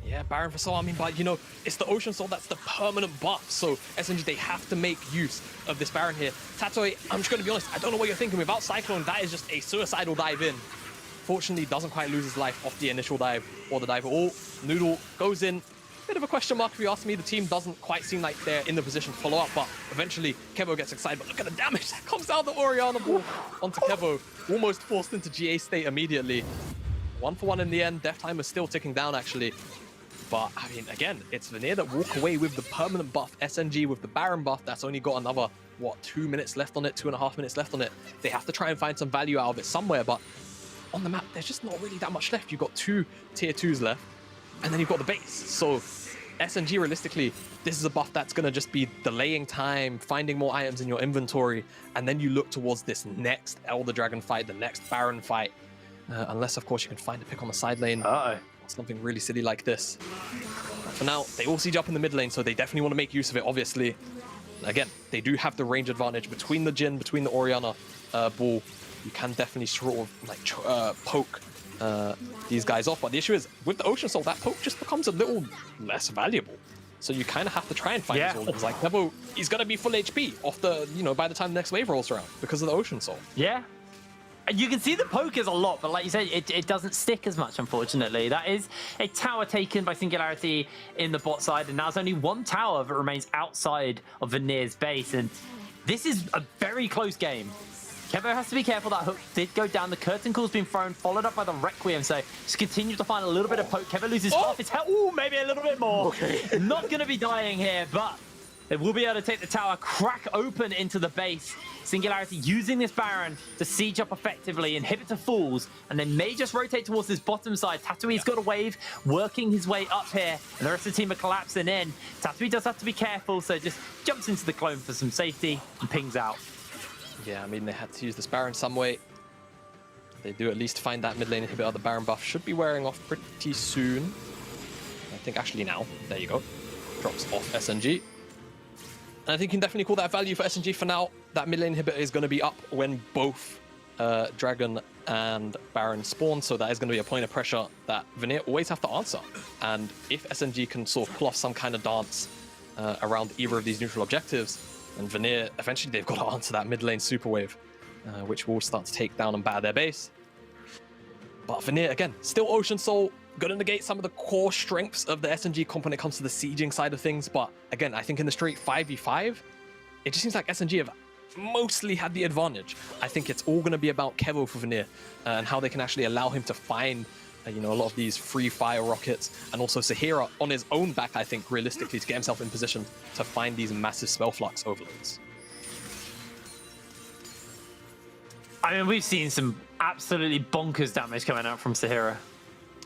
Yeah, Baron for soul. I mean, but you know, it's the Ocean Soul that's the permanent buff. So SNG, they have to make use of this Baron here. Tatoi, I'm just going to be honest, I don't know what you're thinking. Without Cyclone, that is just a suicidal dive in. Fortunately, doesn't quite lose his life off the initial dive or the dive at all. Noodle goes in. Bit of a question mark if you ask me. The team doesn't quite seem like they're in the position to follow up, but eventually Kevo gets excited. But look at the damage that comes out of the Orianna ball onto Kevo. Almost forced into GA state immediately. 1 for 1 in the end. Death time is still ticking down, actually. But, I mean, again, it's Vanir that walk away with the permanent buff. SNG with the Baron buff that's only got another, what, 2 minutes left on it, 2.5 minutes left on it. They have to try and find some value out of it somewhere, but on the map, there's just not really that much left. You've got 2 tier 2s left, and then you've got the base. So SNG, realistically, this is a buff that's going to just be delaying time, finding more items in your inventory, and then you look towards this next Elder Dragon fight, the next Baron fight. Unless, of course, you can find a pick on the side lane. Something really silly like this. But for now, they all siege up in the mid lane, so they definitely want to make use of it, obviously. Again, they do have the range advantage between the Jhin, between the Orianna ball. You can definitely sort of like poke these guys off. But the issue is, with the Ocean Soul, that poke just becomes a little less valuable. So you kind of have to try and find these organs. Like, Kevo, he's going to be full HP off the, you know, by the time the next wave rolls around because of the Ocean Soul. Yeah. You can see the poke is a lot, but like you said, it doesn't stick as much, unfortunately. That is a tower taken by Singularity in the bot side, and now there's only 1 tower that remains outside of Vanir's base, and this is a very close game. Kevo has to be careful. That hook did go down. The curtain call's been thrown, followed up by the Requiem, so just continue to find a little bit of poke. Kevo loses half his health. Ooh, maybe a little bit more. Okay. Not going to be dying here, but they will be able to take the tower, crack open into the base. Singularity using this Baron to siege up effectively, inhibitor falls, and they may just rotate towards this bottom side. Tatui's got a wave, working his way up here, and the rest of the team are collapsing in. Tatui does have to be careful, so just jumps into the clone for some safety and pings out. Yeah, I mean, they had to use this Baron some way. They do at least find that mid lane inhibitor. The Baron buff should be wearing off pretty soon. I think actually now. There you go. Drops off SNG. And I think you can definitely call that value for SNG for now. That mid lane inhibitor is going to be up when both Dragon and Baron spawn, so that is going to be a point of pressure that Vanir always have to answer. And if SNG can sort of pull off some kind of dance around either of these neutral objectives, and Vanir, eventually they've got to answer that mid lane super wave, which will start to take down and batter their base. But Vanir, again, still Ocean Soul, going to negate some of the core strengths of the SNG comp when it comes to the sieging side of things. But again, I think in the straight 5v5, it just seems like SNG have mostly had the advantage. I think it's all going to be about Kevo for Vanir and how they can actually allow him to find you know, a lot of these free fire rockets, and also Sahira on his own back, I think, realistically, to get himself in position to find these massive spell flux overloads. I mean, we've seen some absolutely bonkers damage coming out from Sahira.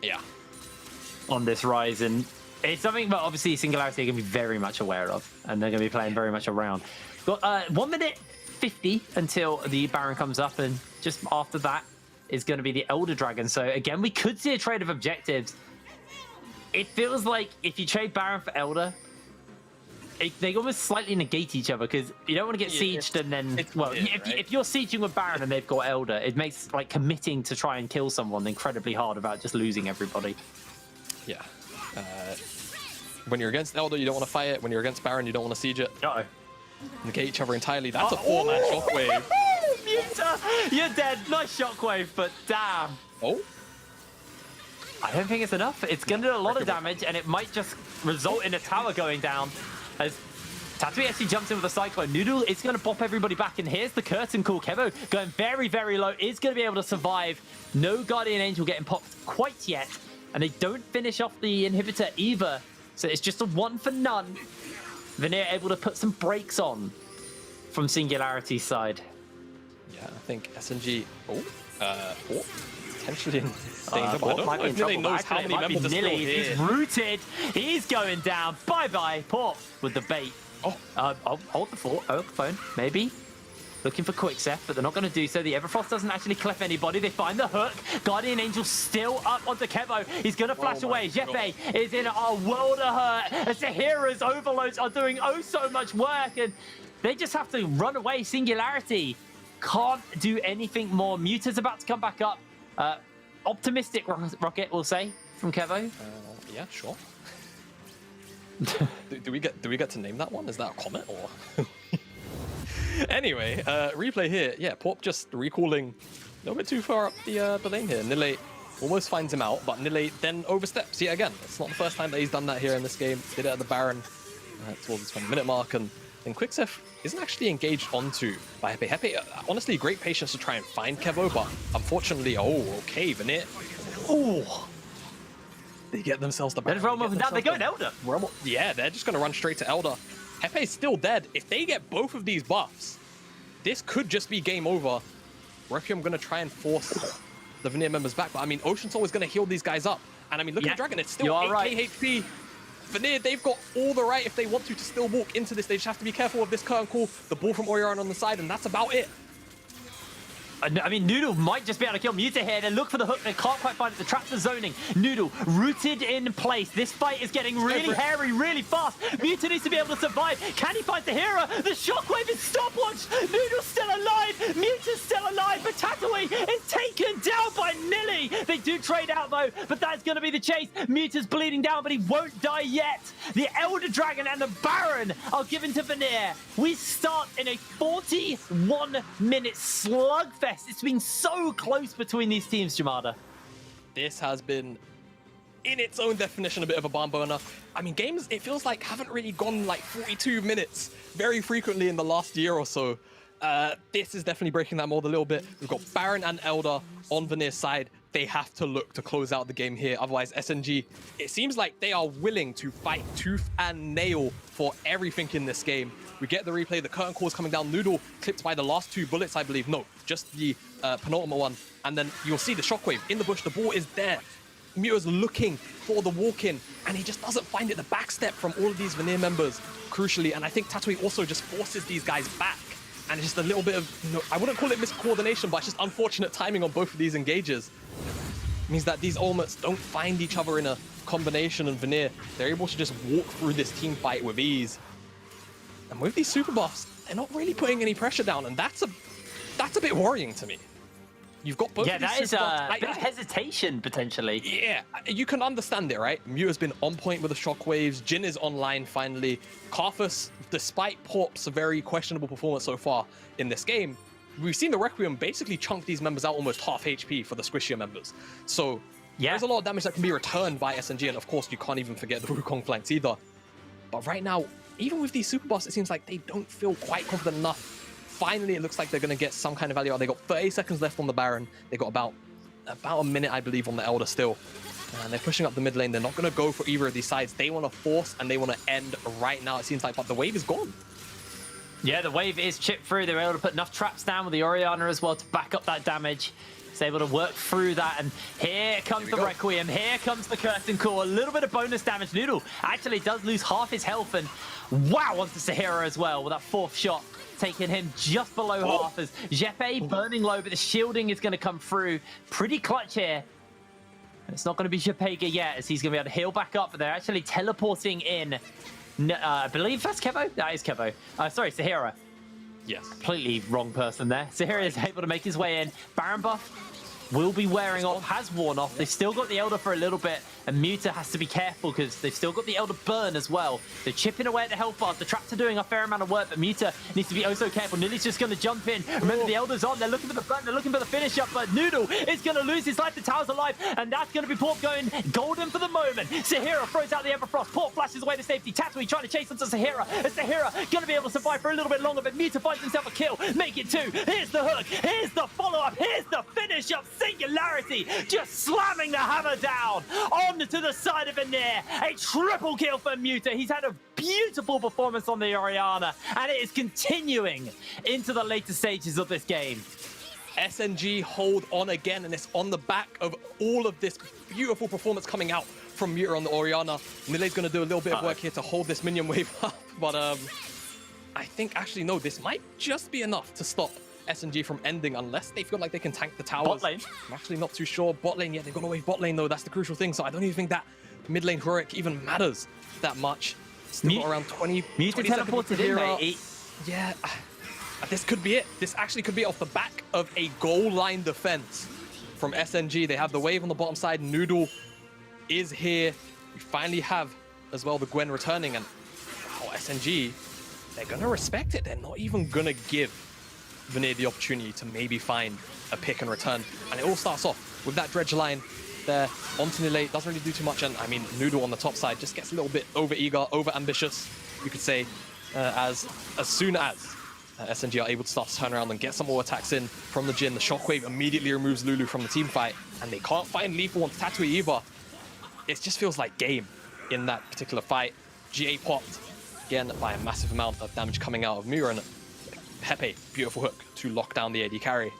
Yeah. On this rise, and it's something that obviously Singularity are going to be very much aware of, and they're going to be playing very much around. Got 1 minute 50 until the Baron comes up, and just after that is going to be the Elder Dragon. So again, we could see a trade of objectives. It feels like if you trade Baron for Elder, they almost slightly negate each other, because you don't want to get sieged and then, well, if you're sieging with Baron and they've got Elder, it makes like committing to try and kill someone incredibly hard without just losing everybody. Yeah. When you're against Elder, you don't want to fight it. When you're against Baron, you don't want to siege it. Uh-oh. Negate each other entirely. That's a 4-man shockwave. Muta, you're dead. Nice shockwave, but damn. Oh? I don't think it's enough. It's going to do a lot of damage, and it might just result in a tower going down. As Tatui actually jumps in with a Cyclone. Noodle is going to bop everybody back, and here's the curtain call. Kevo going very, very low. Is going to be able to survive. No Guardian Angel getting popped quite yet, and they don't finish off the inhibitor either. So it's just a 1 for none. Vanir able to put some brakes on from Singularity's side. Yeah, I think SNG. Potentially in danger. But I Port don't might know be if in Nile trouble, knows but how actually many it might be members are still Nilly. here. He's rooted. He's going down. Bye-bye, Port with the bait. Oh, I'll hold the fort. Oh, phone, maybe. Looking for Quickseth, but they're not going to do so. The Everfrost doesn't actually clef anybody. They find the hook. Guardian Angel still up onto Kevo. He's going to flash away. Jeppe is in a world of hurt. As the Heroes Overloads are doing oh so much work, and they just have to run away. Singularity can't do anything more. Muta's about to come back up. Optimistic rocket, we'll say, from Kevo. yeah, sure. do we get to name that one? Is that a comment or? Anyway, replay here. Yeah, Pop just recalling a little bit too far up the lane here. Nile almost finds him out, but Nile then oversteps yet again. It's not the first time that he's done that here in this game. Did it at the Baron towards the 20-minute mark, and then Quickseth isn't actually engaged onto by Hepe. Hepe, honestly, great patience to try and find Kevo, but unfortunately, okay, Vanir. Oh, they get themselves the Baron. They're going Elder. Yeah, they're just going to run straight to Elder. Hepe's still dead. If they get both of these buffs, this could just be game over. Requiem going to try and force the Vanir members back, but I mean, Ocean Soul is going to heal these guys up. And I mean, look at the Dragon, it's still 8k HP. Vanir, they've got all the right if they want to still walk into this. They just have to be careful of this curtain call, the ball from Orion on the side, and that's about it. I mean, Noodle might just be able to kill Muta here. They look for the hook. They can't quite find it. The traps are zoning. Noodle rooted in place. This fight is getting really hairy, really fast. Muta needs to be able to survive. Can he find the hero? The shockwave is stopwatch. Noodle's still alive. Muta's still alive. But Tatooine is taken down by Nilly. They do trade out, though, but that's going to be the chase. Muta's bleeding down, but he won't die yet. The Elder Dragon and the Baron are given to Vanir. We start in a 41-minute slugfest. It's been so close between these teams, Jamada. This has been, in its own definition, a bit of a barn burner. I mean, games, it feels like, haven't really gone like 42 minutes very frequently in the last year or so. This is definitely breaking that mold a little bit. We've got Baron and Elder on Vanir's side. They have to look to close out the game here. Otherwise, SNG, it seems like they are willing to fight tooth and nail for everything in this game. We get the replay, the curtain call is coming down. Noodle clipped by the last 2 bullets, I believe. No, just the penultimate one. And then you'll see the shockwave in the bush. The ball is there. Muta's looking for the walk-in, and he just doesn't find it. The backstep from all of these Vanir members, crucially. And I think Tatooine also just forces these guys back. And it's just a little bit of, you know, I wouldn't call it miscoordination, but it's just unfortunate timing on both of these engages. It means that these ultimates don't find each other in a combination, and Vanir, they're able to just walk through this team fight with ease. And with these super buffs, they're not really putting any pressure down, and that's a bit worrying to me. You've got both of these super buffs. Yeah, that is a bit of hesitation, potentially. Yeah, you can understand it, right? Muta's been on point with the shockwaves. Jin is online, finally. Karthus, despite Porp's very questionable performance so far in this game, we've seen the Requiem basically chunk these members out almost half HP for the squishier members. So there's a lot of damage that can be returned by SNG, and of course, you can't even forget the Wukong flanks either. But right now, even with these super buffs, it seems like they don't feel quite confident enough. Finally, it looks like they're going to get some kind of value out. They got 30 seconds left on the Baron. They got about a minute, I believe, on the Elder still. And they're pushing up the mid lane. They're not going to go for either of these sides. They want to force and they want to end right now, it seems like. But the wave is gone. Yeah, the wave is chipped through. They're able to put enough traps down with the Oriana as well to back up that damage. It's able to work through that, and here comes the Requiem. Here comes the Curtain Call. A little bit of bonus damage. Noodle actually does lose half his health, and wow, onto Sahira as well with that 4th shot, taking him just below half as Jeppe burning low, but the shielding is going to come through. Pretty clutch here. And it's not going to be Jeppe yet, as he's going to be able to heal back up, but they're actually teleporting in. I believe that's Kevo? That is Kevo. Sorry, Sahira. Yes. Completely wrong person there. Sahira is able to make his way in. Baron buff will be wearing off, has worn off. They've still got the Elder for a little bit, and Muta has to be careful because they've still got the Elder burn as well. They're chipping away at the health bars. The traps are doing a fair amount of work, but Muta needs to be oh so careful. Nilly's just going to jump in. Remember, the Elder's on. They're looking for the burn. They're looking for the finish up, but Noodle is going to lose his life. The tower's alive, and that's going to be Port going golden for the moment. Sahira throws out the Everfrost. Port flashes away to safety. Tatooine trying to chase onto Sahira. And Sahira going to be able to survive for a little bit longer, but Muta finds himself a kill. Make it 2. Here's the hook. Here's the follow-up. Here's the finish up. Singularity just slamming the hammer down onto the side of Vanir. A triple kill for Muta. He's had a beautiful performance on the Orianna, and it is continuing into the later stages of this game. SNG hold on again, and it's on the back of all of this beautiful performance coming out from Muta on the Orianna. Nile's going to do a little bit of work here to hold this minion wave up, but I think actually, no, this might just be enough to stop SNG from ending unless they feel like they can tank the towers. Bot lane. I'm actually not too sure. Bot lane, yeah, they've got to wave bot lane though. That's the crucial thing. So I don't even think that mid lane heroic even matters that much. Still got around 20. Muta teleported in, mate. Yeah, this could be it. This actually could be off the back of a goal line defense from SNG. They have the wave on the bottom side. Noodle is here. We finally have as well the Gwen returning, and SNG, they're gonna respect it. They're not even gonna give Vanir the opportunity to maybe find a pick and return. And it all starts off with that dredge line there onto Nile. Doesn't really do too much, and I mean Noodle on the top side just gets a little bit over eager, over ambitious, you could say, as soon as SNG are able to start to turn around and get some more attacks in from the Jhin. The Shockwave immediately removes Lulu from the team fight, and they can't find lethal onto Tatooine either. It just feels like game in that particular fight. GA popped again by a massive amount of damage coming out of Mira, and Pepe, beautiful hook to lock down the AD carry.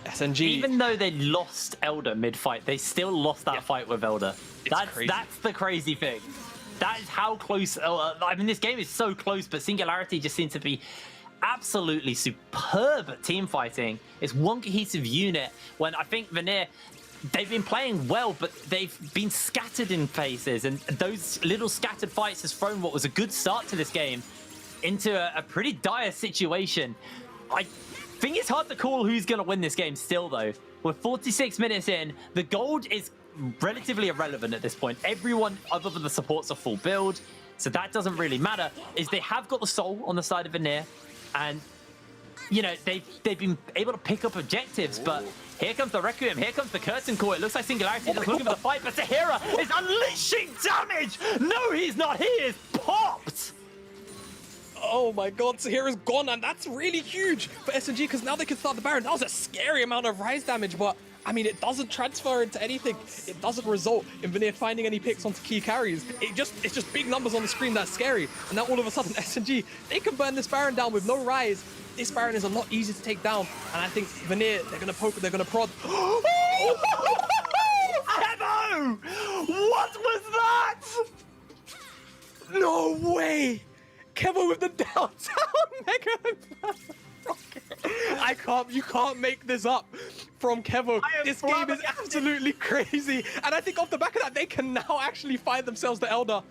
SNG... Even though they lost Elder mid-fight, they still lost that fight with Elder. That's the crazy thing. That is how close... I mean, this game is so close, but Singularity just seems to be absolutely superb at team fighting. It's one cohesive unit when I think Vanir, they've been playing well, but they've been scattered in phases, and those little scattered fights has thrown what was a good start to this game into a pretty dire situation. I think it's hard to call who's going to win this game still, though. We're 46 minutes in. The gold is relatively irrelevant at this point. Everyone other than the supports are full build, so that doesn't really matter. Is they have got the soul on the side of Vanir, and you know they've been able to pick up objectives, but here comes the Requiem, here comes the Curtain Call. It looks like Singularity is looking for the fight, but Sahira is unleashing damage. No, he's not. He is popped. Oh my god, Sahira's gone, and that's really huge for SNG because now they can start the Baron. That was a scary amount of rise damage, but I mean, it doesn't transfer into anything. It doesn't result in Vanir finding any picks onto key carries. It's just big numbers on the screen that's scary. And now all of a sudden, SNG, they can burn this Baron down with no rise. This Baron is a lot easier to take down. And I think Vanir, they're gonna poke, they're gonna prod. Evo! What was that? No way! Kevo with the downtown mega. You can't make this up from Kevo. This game is absolutely crazy. And I think off the back of that, they can now actually find themselves the Elder.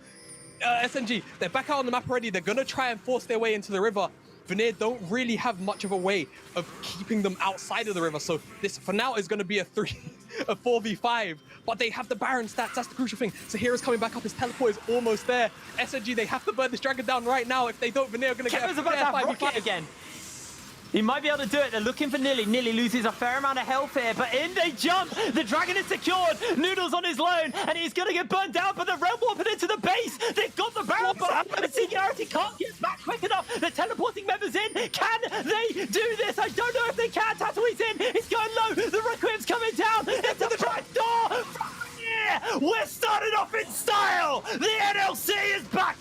SNG, they're back out on the map already. They're gonna try and force their way into the river. Vanir don't really have much of a way of keeping them outside of the river. So this, for now, is gonna be a 4v5. But they have the Baron stats, that's the crucial thing. Sahira's coming back up, his teleport is almost there. SNG, they have to burn this dragon down right now. If they don't, Vanir are gonna get a about fair that 5v5 rocket again. He might be able to do it. They're looking for Nilly. Nilly loses a fair amount of health here, but in they jump. The dragon is secured. Noodle's on his lone, and he's going to get burned down, but the Realm Warping into the base. They've got the Baron, but Singularity can't get back quick enough. They're teleporting members in. Can they do this? I don't know if they can. Tatooine's in. It's going low. The Requiem's coming down. It's the front door. Yeah, we're starting off in style. The NLC is back.